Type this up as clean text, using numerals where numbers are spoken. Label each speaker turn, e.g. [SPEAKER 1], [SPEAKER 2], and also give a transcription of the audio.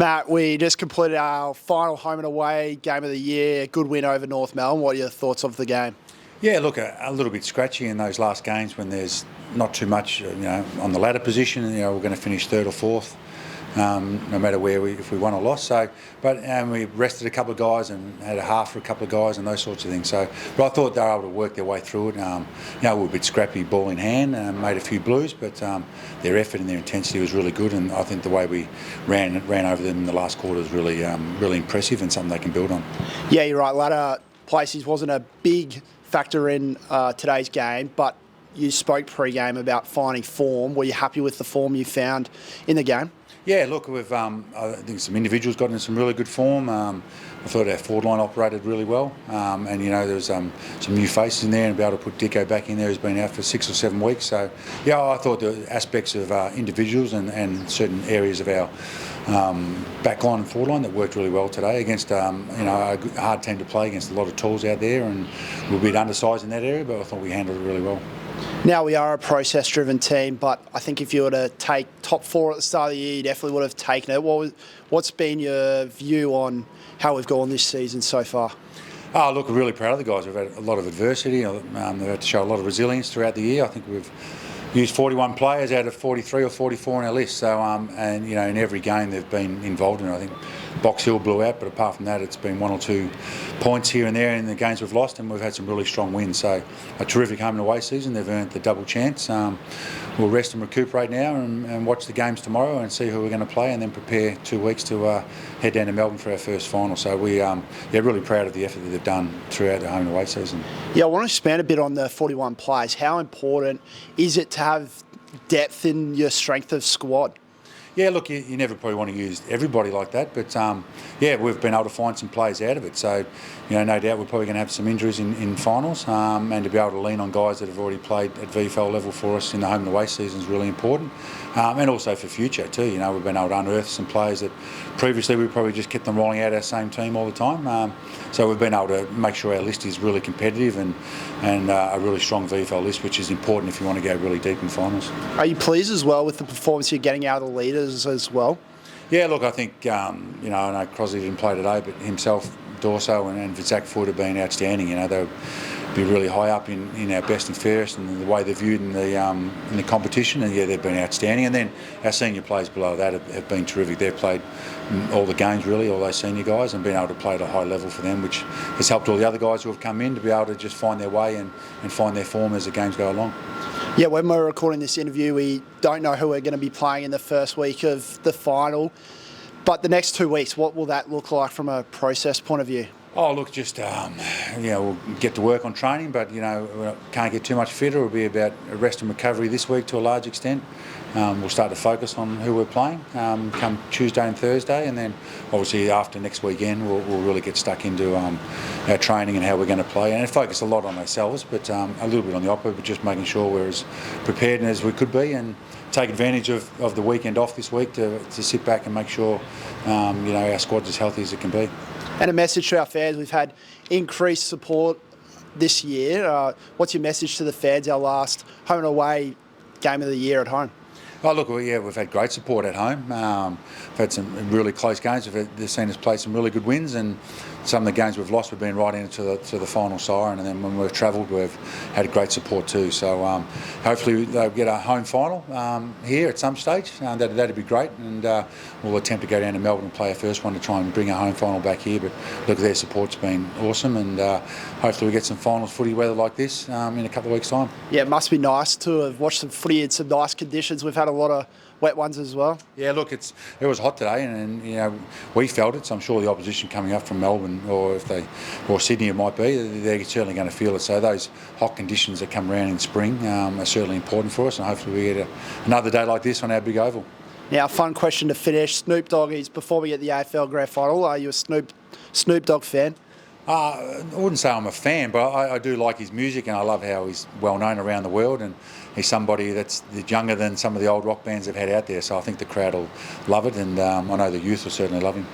[SPEAKER 1] Matt, we just completed our final home and away game of the year. Good win over North Melbourne. What are your thoughts of the game?
[SPEAKER 2] Yeah, look, a little bit scratchy in those last games when there's not too much, on the ladder position. We're going to finish third or fourth, no matter if we won or lost. So, but we rested a couple of guys and had a half for a couple of guys and those sorts of things. So, but I thought they were able to work their way through it. We were a bit scrappy, ball in hand, made a few blues, but their effort and their intensity was really good. And I think the way we ran over them in the last quarter was really impressive and something they can build on.
[SPEAKER 1] Yeah, you're right. Ladder places wasn't a big factor in today's game, but you spoke pre-game about finding form. Were you happy with the form you found in the game?
[SPEAKER 2] Yeah, look, we've I think some individuals got into some really good form. I thought our forward line operated really well, and there was some new faces in there, and be able to put Dicko back in there who's been out for 6 or 7 weeks. So yeah, I thought the aspects of individuals and certain areas of our back line and forward line that worked really well today against a hard team to play against, a lot of tools out there, and we're a bit undersized in that area, but I thought we handled it really well.
[SPEAKER 1] Now, we are a process-driven team, but I think if you were to take top 4 at the start of the year, you definitely would have taken it. What's been your view on how we've gone this season so far?
[SPEAKER 2] Oh, look, we're really proud of the guys. We've had a lot of adversity. They've had to show a lot of resilience throughout the year. I think we've used 41 players out of 43 or 44 on our list. So, in every game they've been involved in. I think Box Hill blew out, but apart from that, it's been 1 or 2 points here and there in the games we've lost, and we've had some really strong wins. So, a terrific home and away season. They've earned the double chance. We'll rest and recuperate now and watch the games tomorrow and see who we're going to play, and then prepare 2 weeks to head down to Melbourne for our first final. So we're really proud of the effort that they've done throughout the home and away season.
[SPEAKER 1] Yeah, I want to expand a bit on the 41 players. How important is it to have depth in your strength of squad?
[SPEAKER 2] Yeah, look, you never probably want to use everybody like that, but we've been able to find some players out of it. So, no doubt we're probably going to have some injuries in finals, and to be able to lean on guys that have already played at VFL level for us in the home and away season is really important, and also for future too. We've been able to unearth some players that previously we probably just kept them rolling out our same team all the time. So we've been able to make sure our list is really competitive and a really strong VFL list, which is important if you want to go really deep in finals.
[SPEAKER 1] Are you pleased as well with the performance you're getting out of the leaders as well?
[SPEAKER 2] Yeah, look, I think, I know Crosley didn't play today, but himself, Dorso and Zach Foote have been outstanding. They'll be really high up in our best and fairest and the way they're viewed in the competition, and they've been outstanding. And then our senior players below that have been terrific. They've played all the games really, all those senior guys, and been able to play at a high level for them, which has helped all the other guys who have come in to be able to just find their way and find their form as the games go along.
[SPEAKER 1] Yeah, when we're recording this interview, we don't know who we're going to be playing in the first week of the final. But the next 2 weeks, what will that look like from a process point of view?
[SPEAKER 2] Oh, look, just, we'll get to work on training, but, we can't get too much fitter. It'll be about rest and recovery this week to a large extent. We'll start to focus on who we're playing come Tuesday and Thursday, and then obviously after next weekend we'll really get stuck into our training and how we're going to play, and focus a lot on ourselves, but a little bit on the opposite, but just making sure we're as prepared as we could be, and take advantage of the weekend off this week to sit back and make sure our squad's as healthy as it can be.
[SPEAKER 1] And a message to our fans: we've had increased support this year. What's your message to the fans, our last home and away game of the year at home?
[SPEAKER 2] Oh, look, we've had great support at home. We've had some really close games. They've seen us play some really good wins, and some of the games we've lost, we've been right into the final siren. And then when we've travelled, we've had great support too. So hopefully they'll get a home final here at some stage. That'd be great, and we'll attempt to go down to Melbourne and play our first one to try and bring a home final back here. But look, their support's been awesome, and hopefully we get some finals footy weather like this in a couple of weeks' time.
[SPEAKER 1] Yeah, it must be nice to have watched some footy in some nice conditions. We've had a lot of wet ones as well.
[SPEAKER 2] Yeah, look, it was hot today, and we felt it. So I'm sure the opposition coming up from Melbourne or Sydney it might be, they're certainly going to feel it. So those hot conditions that come around in spring are certainly important for us, and hopefully we get another day like this on our big oval.
[SPEAKER 1] Now, fun question to finish. Snoop Dogg is performing at the AFL Grand Final. Are you a Snoop Dogg fan?
[SPEAKER 2] I wouldn't say I'm a fan, but I do like his music, and I love how he's well known around the world, and he's somebody that's younger than some of the old rock bands they've had out there, so I think the crowd will love it, and I know the youth will certainly love him.